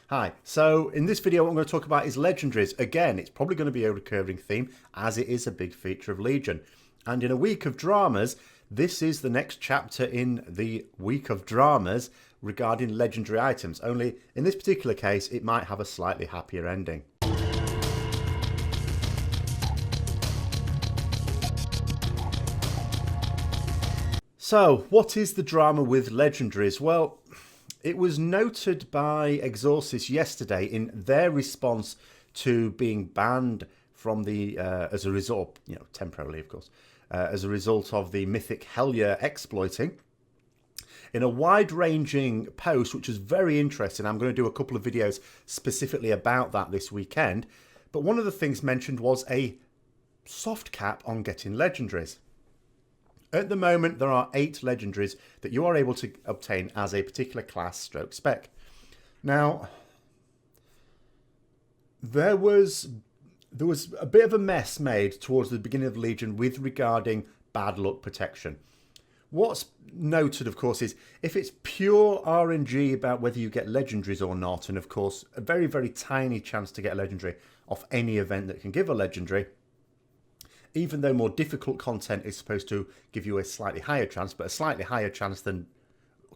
Hi, so in this video what I'm going to talk about is legendaries. Again, it's probably going to be a recurring theme as it is a big feature of Legion. And in a week of dramas, this is the next chapter in the week of dramas regarding legendary items. Only in this particular case, it might have a slightly happier ending. So, what is the drama with legendaries? Well, it was noted by Exorsus yesterday in their response to being banned from the, as a result, temporarily of course, as a result of the Mythic Hellier exploiting. In a wide-ranging post, which is very interesting, I'm going to do a couple of videos specifically about that this weekend. But one of the things mentioned was a soft cap on getting legendaries. At the moment, there are 8 legendaries that you are able to obtain as a particular class stroke spec. Now, there was a bit of a mess made towards the beginning of Legion with regarding bad luck protection. What's noted, of course, is if it's pure RNG about whether you get legendaries or not, and of course, a very, very tiny chance to get a legendary off any event that can give a legendary, even though more difficult content is supposed to give you a slightly higher chance, but a slightly higher chance than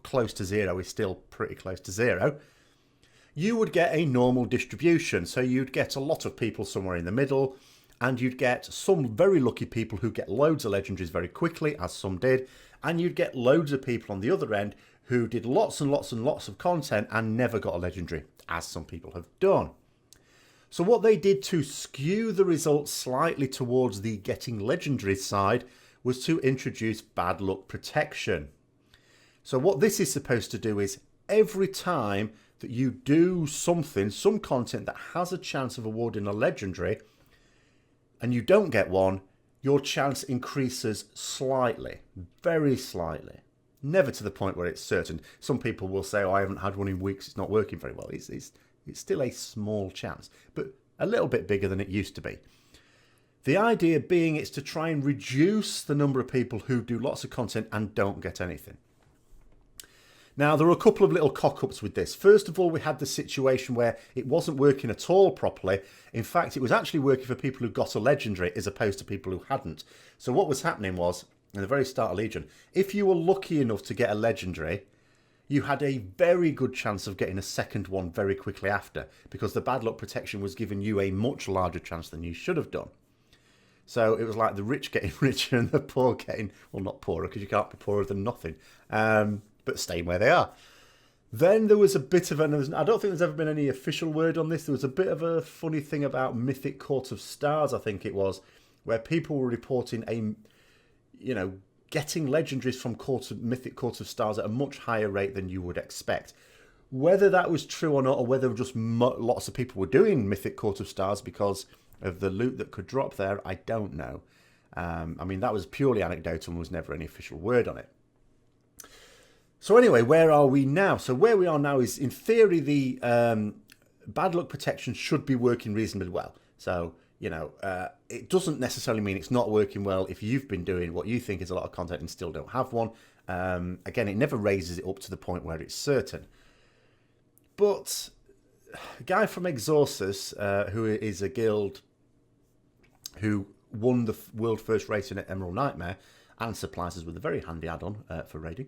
close to zero is still pretty close to zero, you would get a normal distribution. So you'd get a lot of people somewhere in the middle, and you'd get some very lucky people who get loads of legendaries very quickly, as some did, and you'd get loads of people on the other end who did lots and lots and lots of content and never got a legendary, as some people have done. So what they did to skew the results slightly towards the getting legendary side was to introduce bad luck protection. So what this is supposed to do is every time that you do something, some content that has a chance of awarding a legendary, and you don't get one, your chance increases slightly, very slightly. Never to the point where it's certain. Some people will say, oh, I haven't had one in weeks, it's not working very well. It's still a small chance, but a little bit bigger than it used to be. The idea being it's to try and reduce the number of people who do lots of content and don't get anything. Now, there are a couple of little cock-ups with this. First of all, we had the situation where it wasn't working at all properly. In fact, it was actually working for people who got a legendary as opposed to people who hadn't. So what was happening was, in the very start of Legion, if you were lucky enough to get a legendary, you had a very good chance of getting a second one very quickly after, because the bad luck protection was giving you a much larger chance than you should have done. So it was like the rich getting richer and the poor getting, well, not poorer, because you can't be poorer than nothing, but staying where they are. Then there was a bit of I don't think there's ever been any official word on this. There was a bit of a funny thing about Mythic Court of Stars, I think it was, where people were reporting getting legendaries from Mythic Court of Stars at a much higher rate than you would expect. Whether that was true or not, or whether just lots of people were doing Mythic Court of Stars because of the loot that could drop there, I don't know. I mean, that was purely anecdotal and was never any official word on it. So anyway, where are we now? So where we are now is, in theory, the bad luck protection should be working reasonably well. So it doesn't necessarily mean it's not working well if you've been doing what you think is a lot of content and still don't have one. Again, it never raises it up to the point where it's certain. But a guy from Exorsus, who is a guild who won the world first race in Emerald Nightmare and supplies us with a very handy add-on for raiding,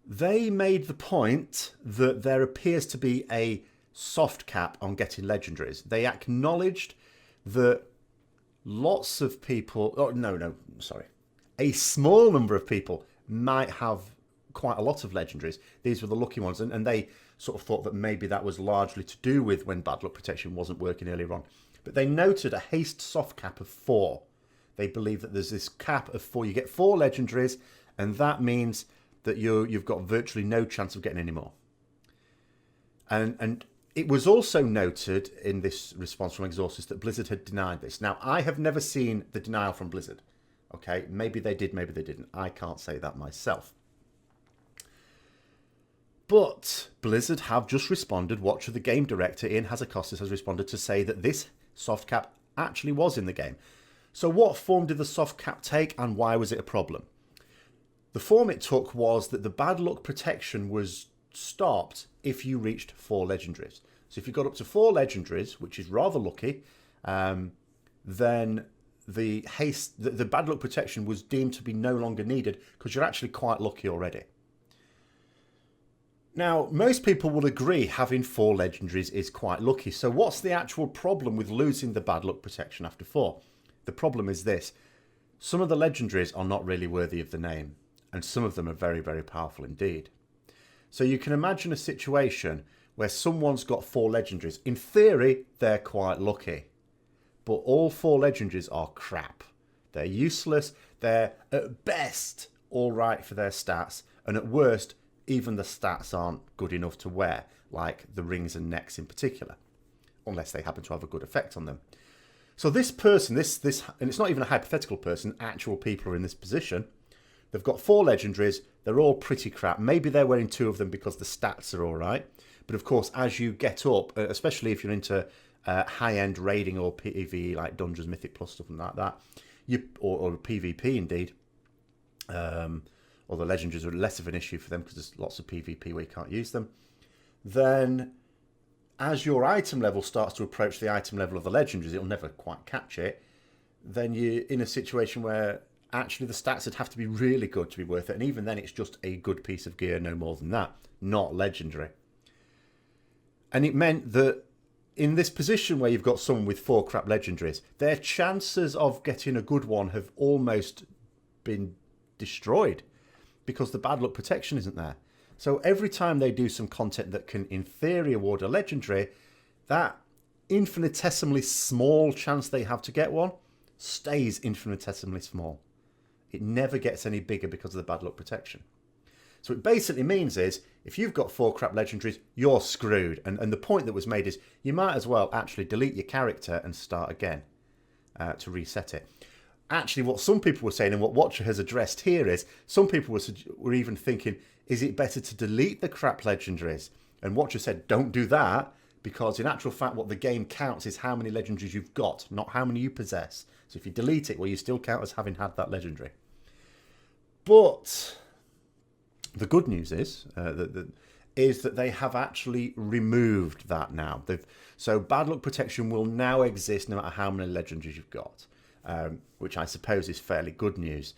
they made the point that there appears to be a soft cap on getting legendaries. They acknowledged that lots of people, a small number of people might have quite a lot of legendaries. These were the lucky ones, and they sort of thought that maybe that was largely to do with when bad luck protection wasn't working earlier on. But they noted a haste soft cap of 4. They believe that there's this cap of 4. You get 4 legendaries, and that means that you've got virtually no chance of getting any more. And it was also noted in this response from Exorsus that Blizzard had denied this. Now, I have never seen the denial from Blizzard. Okay, maybe they did, maybe they didn't. I can't say that myself. But Blizzard have just responded. Watcher, the game director, Ian Hazacostas, has responded to say that this soft cap actually was in the game. So what form did the soft cap take, and why was it a problem? The form it took was that the bad luck protection was stopped if you reached 4 legendaries. So if you got up to 4 legendaries, which is rather lucky, then the bad luck protection was deemed to be no longer needed because you're actually quite lucky already. Now, most people will agree having 4 legendaries is quite lucky. So what's the actual problem with losing the bad luck protection after 4? The problem is this. Some of the legendaries are not really worthy of the name, and some of them are very, very powerful indeed. So you can imagine a situation where someone's got 4 legendaries. In theory, they're quite lucky. But all 4 legendaries are crap. They're useless. They're at best all right for their stats, and at worst, even the stats aren't good enough to wear, like the rings and necks in particular, unless they happen to have a good effect on them. So this person, this, and it's not even a hypothetical person, actual people are in this position. They've got 4 legendaries. They're all pretty crap. Maybe they're wearing 2 of them because the stats are all right. But of course, as you get up, especially if you're into high-end raiding or PvE, like Dungeons, Mythic Plus, stuff like that, or PvP indeed, or the legendaries are less of an issue for them because there's lots of PvP where you can't use them, then as your item level starts to approach the item level of the legendaries, it'll never quite catch it, then you're in a situation where actually the stats would have to be really good to be worth it, and even then it's just a good piece of gear, no more than that, not legendary. And it meant that in this position where you've got someone with 4 crap legendaries, their chances of getting a good one have almost been destroyed because the bad luck protection isn't there. So every time they do some content that can in theory award a legendary, that infinitesimally small chance they have to get one stays infinitesimally small. It never gets any bigger because of the bad luck protection. So it basically means is, if you've got 4 crap legendaries, you're screwed. And the point that was made is, you might as well actually delete your character and start again to reset it. Actually, what some people were saying, and what Watcher has addressed here is, some people were even thinking, is it better to delete the crap legendaries? And Watcher said, don't do that, because in actual fact, what the game counts is how many legendaries you've got, not how many you possess. So if you delete it, well, you still count as having had that legendary. But the good news is that they have actually removed that now. So bad luck protection will now exist no matter how many legendaries you've got, which I suppose is fairly good news.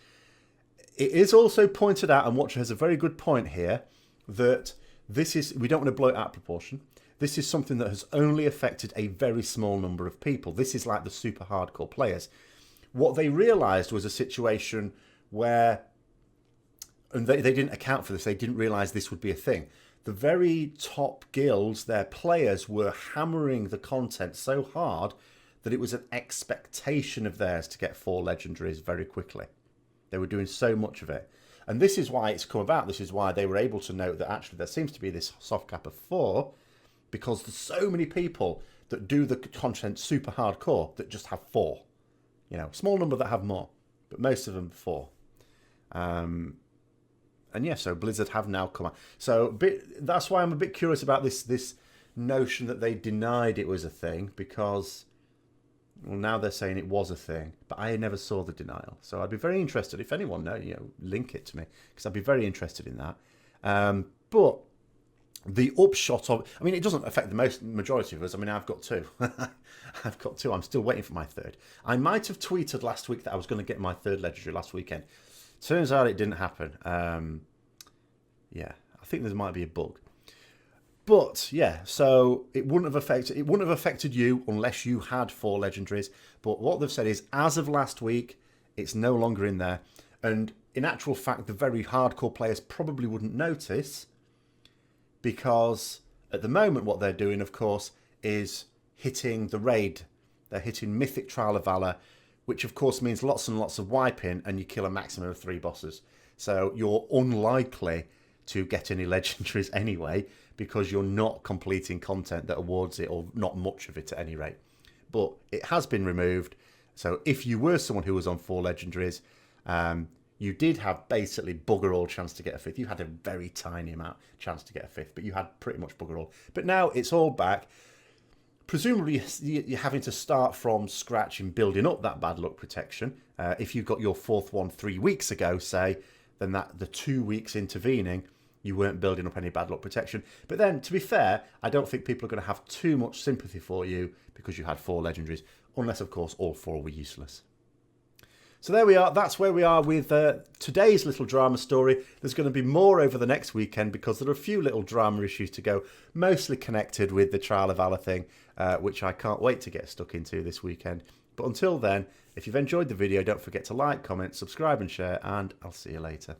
It is also pointed out, and Watcher has a very good point here, that this is, we don't want to blow it out of proportion. This is something that has only affected a very small number of people. This is like the super hardcore players. What they realised was a situation where, and they didn't account for this, they didn't realise this would be a thing. The very top guilds, their players were hammering the content so hard that it was an expectation of theirs to get 4 legendaries very quickly. They were doing so much of it. And this is why it's come about. This is why they were able to note that actually there seems to be this soft cap of 4, because there's so many people that do the content super hardcore that just have 4. You know, small number that have more, but most of them 4. And yeah, so Blizzard have now come out. So that's why I'm a bit curious about this notion that they denied it was a thing, because, well, now they're saying it was a thing, but I never saw the denial. So I'd be very interested, if anyone knows, link it to me, because I'd be very interested in that. But the upshot of, I mean, it doesn't affect the majority of us. I mean, I've got 2. I've got 2. I'm still waiting for my 3rd. I might have tweeted last week that I was going to get my 3rd legendary last weekend. Turns out it didn't happen. Yeah, I think there might be a bug. But yeah, so it wouldn't have affected you unless you had 4 legendaries. But what they've said is, as of last week, it's no longer in there. And in actual fact, the very hardcore players probably wouldn't notice, because at the moment what they're doing, of course, is hitting the raid. They're hitting Mythic Trial of Valor, which of course means lots and lots of wiping, and you kill a maximum of 3 bosses. So you're unlikely to get any legendaries anyway, because you're not completing content that awards it, or not much of it at any rate. But it has been removed. So if you were someone who was on 4 legendaries, you did have basically bugger all chance to get a 5th. You had a very tiny amount chance to get a 5th, but you had pretty much bugger all. But now it's all back. Presumably you're having to start from scratch in building up that bad luck protection. If you got your 4th one 3 weeks ago, say, then the 2 weeks intervening, you weren't building up any bad luck protection. But then, to be fair, I don't think people are going to have too much sympathy for you because you had 4 legendaries, unless, of course, all 4 were useless. So there we are. That's where we are with today's little drama story. There's going to be more over the next weekend because there are a few little drama issues to go, mostly connected with the Trial of Valor thing, which I can't wait to get stuck into this weekend. But until then, if you've enjoyed the video, don't forget to like, comment, subscribe and share, and I'll see you later.